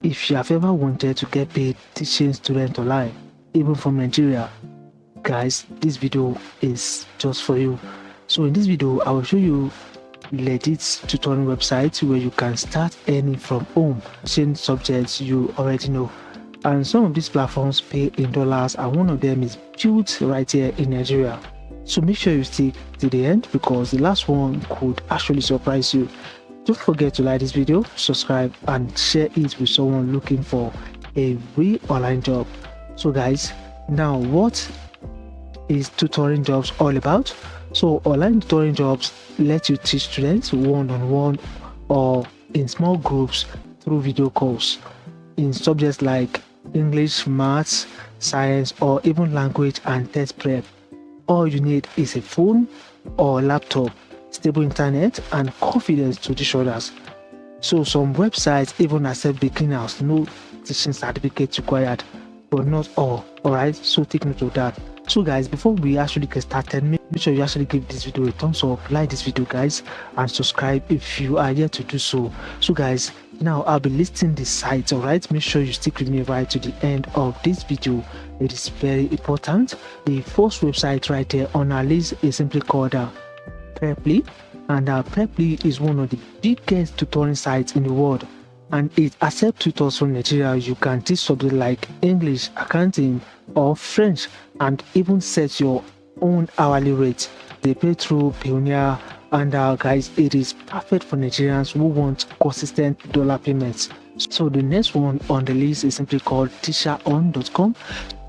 If you have ever wanted to get paid teaching students online, even from Nigeria, guys, this video is just for you. So in this video, I will show you legit tutoring website where you can start earning from home, teaching subjects you already know. And some of these platforms pay in dollars, and one of them is built right here in Nigeria. So make sure you stick to the end because the last one could actually surprise you. Don't forget to like this video, subscribe, and share it with someone looking for a real online job. So guys, now what is tutoring jobs all about? So online tutoring jobs let you teach students one-on-one or in small groups through video calls in subjects like English, maths, science, or even language and test prep. All you need is a phone or laptop, stable internet, and confidence to teach others. So some websites even accept beginners, no teaching certificate required, but not all. Alright, so take note of that. So guys, before we actually get started, make sure you actually give this video a thumbs up, like this video guys, and subscribe if you are yet to do so. So guys, now I'll be listing the sites. Alright, make sure you stick with me right to the end of this video. It is very important. The first website right here on our list is simply called Preply, and Preply is one of the biggest tutoring sites in the world, and it accepts tutors from Nigeria. You can teach subjects like English, accounting, or French, and even set your own hourly rate. They pay through Pioneer, and guys, it is perfect for Nigerians who want consistent dollar payments. So the next one on the list is simply called TeacherOn.com.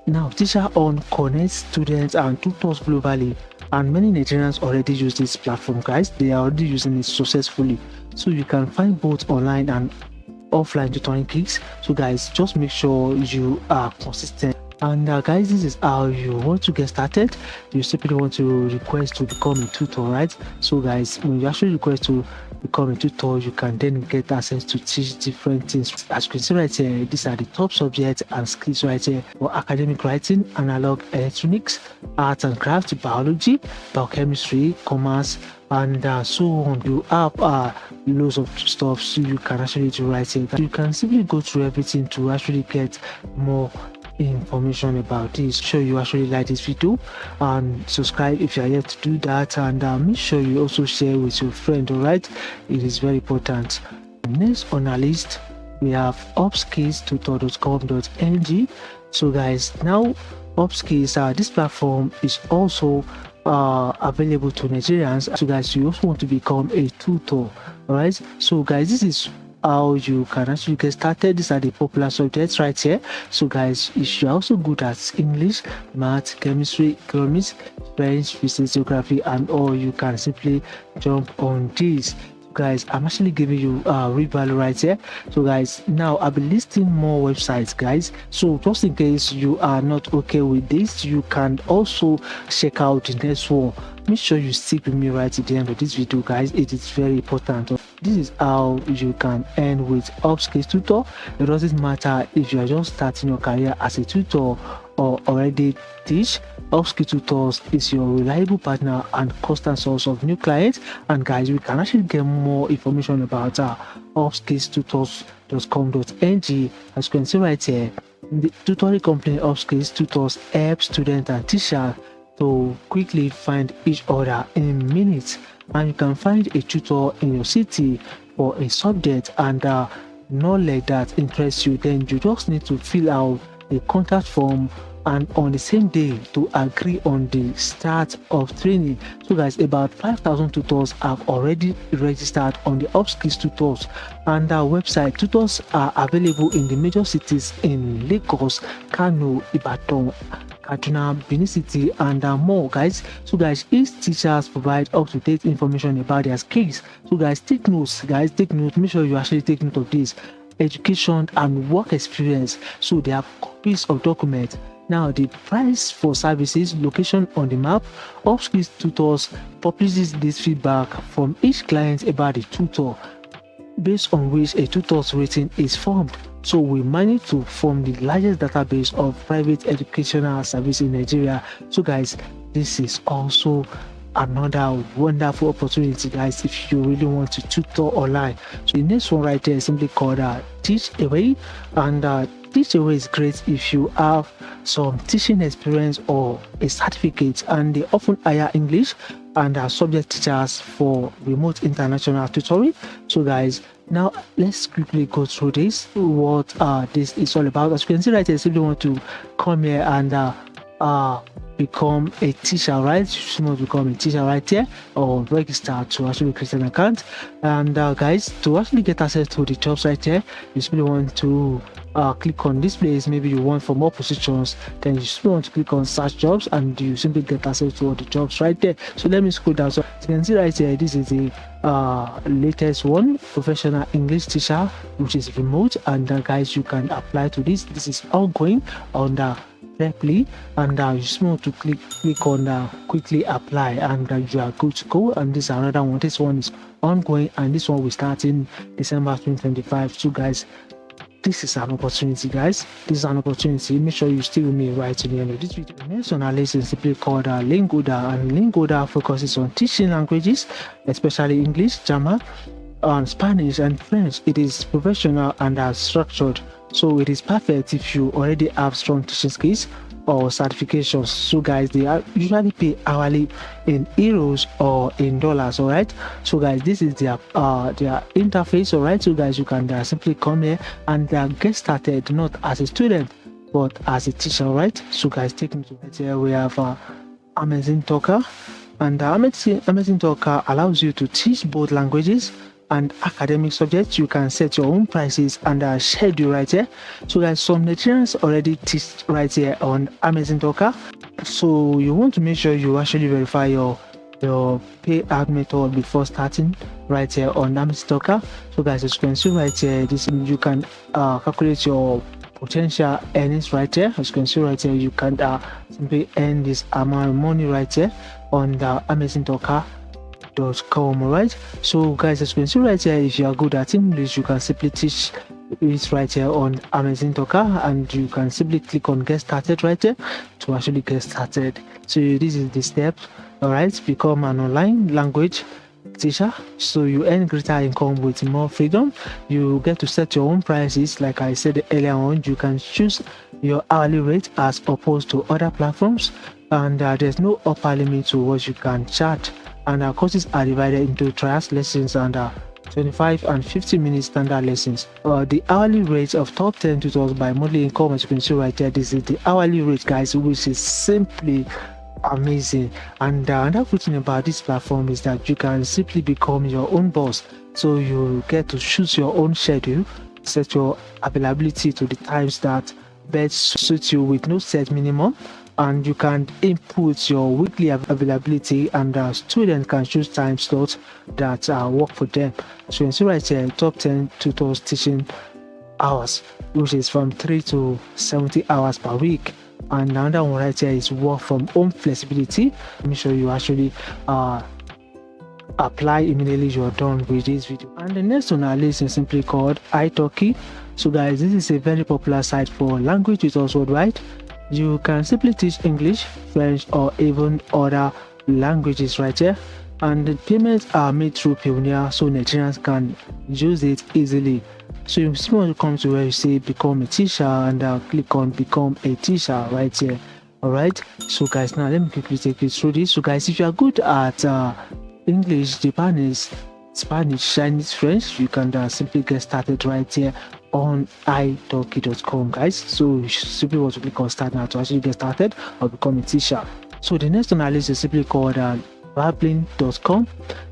Now TeacherOn connects students and tutors globally, and many Nigerians already use this platform guys. They are already using it successfully, so you can find both online and offline tutoring gigs. So guys, just make sure you are consistent. And guys, this is how you want to get started. You simply want to request to become a tutor, right? So guys, when you actually request to become a tutor, you can then get access to teach different things. As you can see right here, these are the top subjects and skills right here for academic writing: analog electronics, art and craft, biology, biochemistry, commerce, and so on. You have loads of stuff so you can actually do right here. You can simply go through everything to actually get more information about this. Sure you actually like this video and subscribe if you are yet to do that, and make sure you also share with your friend. All right, it is very important. Next on our list we have upskillstutor.com.ng. so guys, now upskills, this platform is also available to Nigerians. So guys, you also want to become a tutor. All right, so guys, this is how you can actually get started. These are the popular subjects right here. So guys, if you're also good at English, math, chemistry, economics, French, physics, geography, and all, you can simply jump on this. Guys, I'm actually giving you real value right here. So guys, now I'll be listing more websites guys, so just in case you are not okay with this, you can also check out the next one. Make sure you stick with me right to the end of this video guys, it is very important. This is how you can earn with Upskills Tutor. It doesn't matter if you are just starting your career as a tutor or already teach. Upskills Tutors is your reliable partner and constant source of new clients. And guys, we can actually get more information about upskillstutors.com.ng. as you can see right here, the tutoring company Upskills Tutors helps students and teachers to quickly find each other in minutes, and you can find a tutor in your city for a subject and knowledge that interests you. Then you just need to fill out a contact form, and on the same day to agree on the start of training. So guys, about 5,000 tutors have already registered on the Upskills Tutors, and our website. Tutors are available in the major cities in Lagos, Kano, Ibadan, Kaduna, Benin City, and more guys. So guys, each teachers provide up-to-date information about their skills. So guys, take notes guys, take notes. Make sure you actually take note of this: education and work experience. So they have copies of documents. Now the price for services, location on the map. Upskills Tutors publishes this feedback from each client about the tutor, based on which a tutor's rating is formed. So we managed to form the largest database of private educational service in Nigeria. So guys, this is also another wonderful opportunity, guys, if you really want to tutor online. So the next one right there is simply called TeachAway, and TeachAway is great if you have some teaching experience or a certificate, and they often hire English and subject teachers for remote international tutoring. So guys, now let's quickly go through this, what this is all about. As you can see right here, if you want to come here and become a teacher, right? You should not become a teacher right here, or register to actually create an account. And guys, to actually get access to the jobs right here, you simply want to click on this place. Maybe you want for more positions, then you simply want to click on search jobs, and you simply get access to all the jobs right there. So let me scroll down. So you can see right here, this is the latest one, professional English teacher, which is remote. And guys, you can apply to this. This is ongoing on the directly, and you just want to click on quickly apply, and you are good to go. And this is another one. This one is ongoing, and this one will start in December 2025. So guys, this is an opportunity, guys. This is an opportunity. Make sure you stay with me right to the end of this video. The next one is simply called Lingoda, and Lingoda focuses on teaching languages, especially English, German, Spanish, and French. It is professional and structured, so it is perfect if you already have strong teaching skills or certifications. So guys, they usually pay hourly in euros or in dollars. All right, so guys, this is their interface. All right, so guys, you can simply come here and get started, not as a student but as a teacher. All right, so guys, take me to right here. We have AmazingTalker, and AmazingTalker allows you to teach both languages and academic subjects. You can set your own prices and schedule right here. So guys, some Nigerians already teach right here on AmazingTalker, so you want to make sure you actually verify your pay out method before starting right here on AmazingTalker. So guys, as you can see right here, this you can calculate your potential earnings right here. As you can see right here, you can simply earn this amount of money right here on the AmazingTalker.com. Right, so guys, as you can see right here, if you are good at English, you can simply teach it right here on AmazingTalker, and you can simply click on get started right here to actually get started. So this is the step. All right, become an online language teacher, so you earn greater income with more freedom. You get to set your own prices. Like I said earlier on, you can choose your hourly rate as opposed to other platforms, and there's no upper limit to what you can charge. And our courses are divided into trials lessons and 25 and 50 minute standard lessons. The hourly rate of top 10 tutors by monthly income, as you can see right here, this is the hourly rate, guys, which is simply amazing. And another good thing about this platform is that you can simply become your own boss. So you get to choose your own schedule, set your availability to the times that best suit you with no set minimum, and you can input your weekly availability, and students can choose time slots that work for them. So you can see right here, top 10 tutors teaching hours, which is from 3 to 70 hours per week. And another one right here is work from home flexibility. Make sure you actually apply immediately you're done with this video. And the next on our list is simply called iTalki. So guys, this is a very popular site for language tutors worldwide. You can simply teach English, French, or even other languages right here. And the payments are made through Pioneer, so Nigerians can use it easily. So you simply want to come to where you say become a teacher, and click on become a teacher right here. All right, so guys, now let me quickly take you through this. So guys, if you are good at English, Japanese, Spanish, Chinese, French, you can simply get started right here on italki.com, guys. So you simply want to click on start now to actually get started or become a teacher. So the next on our list is simply called babbling.com.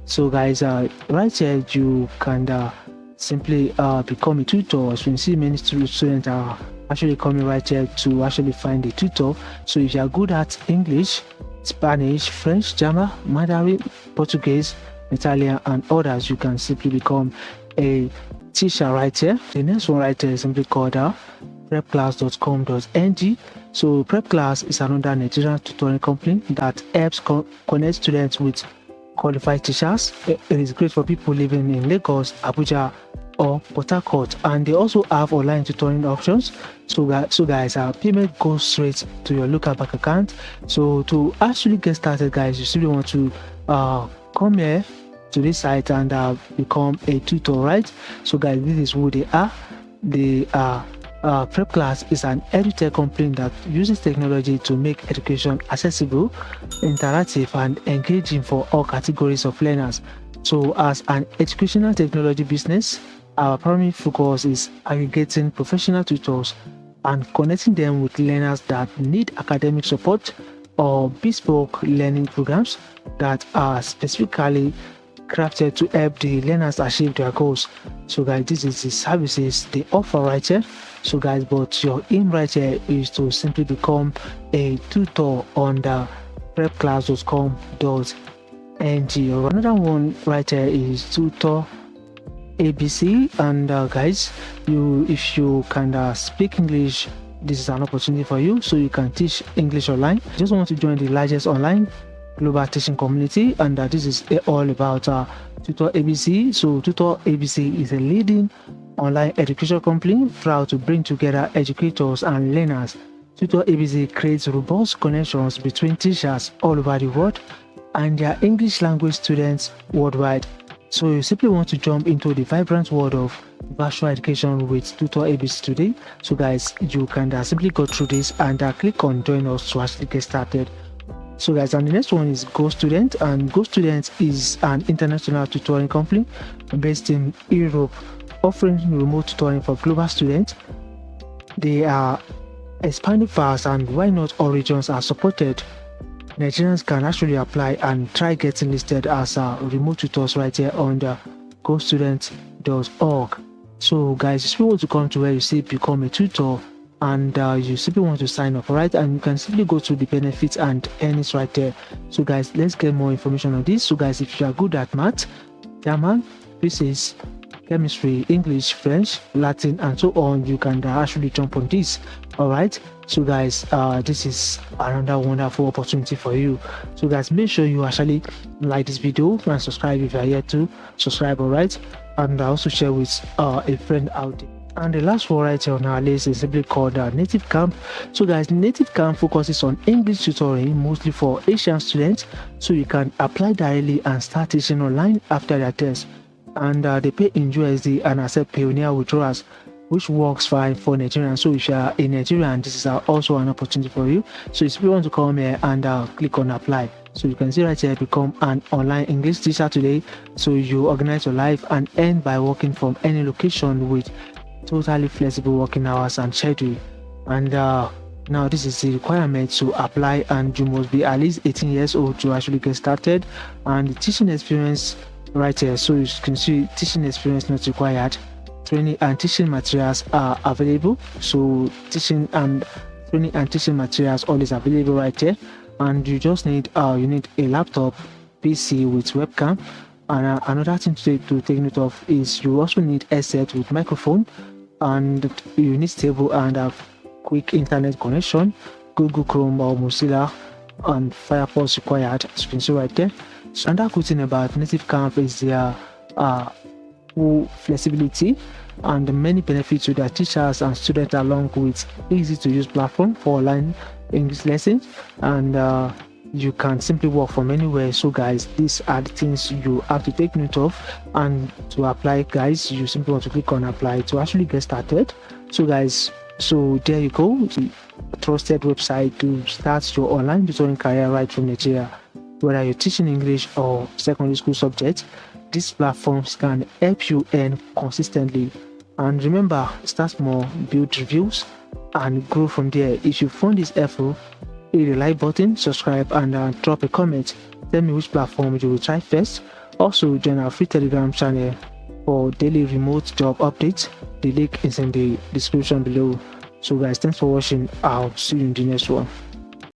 So guys, right here you can simply become a tutor. As you can see, many students are actually coming right here to actually find a tutor. So if you are good at English, Spanish, French, German, Mandarin, Portuguese, Italian, and others, you can simply become a teacher right here. The next one right here is simply called prepclass.com.ng. So PrepClass is another Nigerian tutoring company that helps connect students with qualified teachers. It is great for people living in Lagos, Abuja, or Port Harcourt, and they also have online tutoring options. So guys, payment goes straight to your local bank account. So to actually get started, guys, you still want to come here to this site and become a tutor, right? So guys, this is who they are. They are Prep Class is an edutech company that uses technology to make education accessible, interactive, and engaging for all categories of learners. So as an educational technology business, our primary focus is aggregating professional tutors and connecting them with learners that need academic support or bespoke learning programs that are specifically crafted to help the learners achieve their goals. So guys, this is the services they offer right here. So guys, but your aim right here is to simply become a tutor on the prepclass.com.ng. or another one right here is Tutor ABC. And guys, if you can speak English, this is an opportunity for you, so you can teach English online. Just want to join the largest online global teaching community, and this is all about Tutor ABC. So Tutor ABC is a leading online education company proud to bring together educators and learners. Tutor ABC creates robust connections between teachers all over the world and their English language students worldwide. So you simply want to jump into the vibrant world of virtual education with Tutor ABC today. So guys, you can simply go through this and click on join us to actually get started. So guys, and the next one is Go Student, and Go Student is an international tutoring company based in Europe, offering remote tutoring for global students. They are expanding fast, and why not all regions are supported. Nigerians can actually apply and try getting listed as remote tutors right here on the gostudent.org. So guys, if you want to come to where you see become a tutor, and you simply want to sign up, right? And you can simply go to the benefits and earnings right there. So guys, let's get more information on this. So guys, if you are good at math, German, physics, chemistry, English, French, Latin, and so on, you can actually jump on this. All right. So guys, this is another wonderful opportunity for you. So guys, make sure you actually like this video and subscribe if you are yet to subscribe. All right, and also share with a friend out there. And the last one right here on our list is simply called Native Camp. So guys, Native Camp focuses on English tutoring mostly for Asian students, so you can apply directly and start teaching online after their test. And they pay in USD and accept Pioneer withdrawals, which works fine for Nigerians. So if you are a Nigerian, this is also an opportunity for you. So if you want to come here and click on apply, so you can see right here, become an online English teacher today. So you organize your life and earn by working from any location with totally flexible working hours and schedule. And now this is the requirement to apply, and you must be at least 18 years old to actually get started. And the teaching experience right here, so you can see teaching experience not required. Training and teaching materials are available, so teaching and training and teaching materials always available right here. And you just need you need a laptop, PC with webcam. And another thing to take note of is you also need headset with microphone, and you need stable and a quick internet connection, Google Chrome or Mozilla, and Firefox required, as you can see right there. So another good thing about Native Camp is their full flexibility and the many benefits to their teachers and students, along with easy to use platform for online English lessons, and you can simply work from anywhere. So guys, these are the things you have to take note of. And to apply, guys, you simply want to click on apply to actually get started. So guys, so there you go, the trusted website to start your online tutoring career right from Nigeria. Whether you're teaching English or secondary school subjects, these platforms can help you earn consistently. And remember, start small, build reviews, and grow from there. If you found this helpful, hit the like button, subscribe, and drop a comment. Tell me which platform you will try first. Also, join our free Telegram channel for daily remote job updates. The link is in the description below. So guys, thanks for watching. I'll see you in the next one.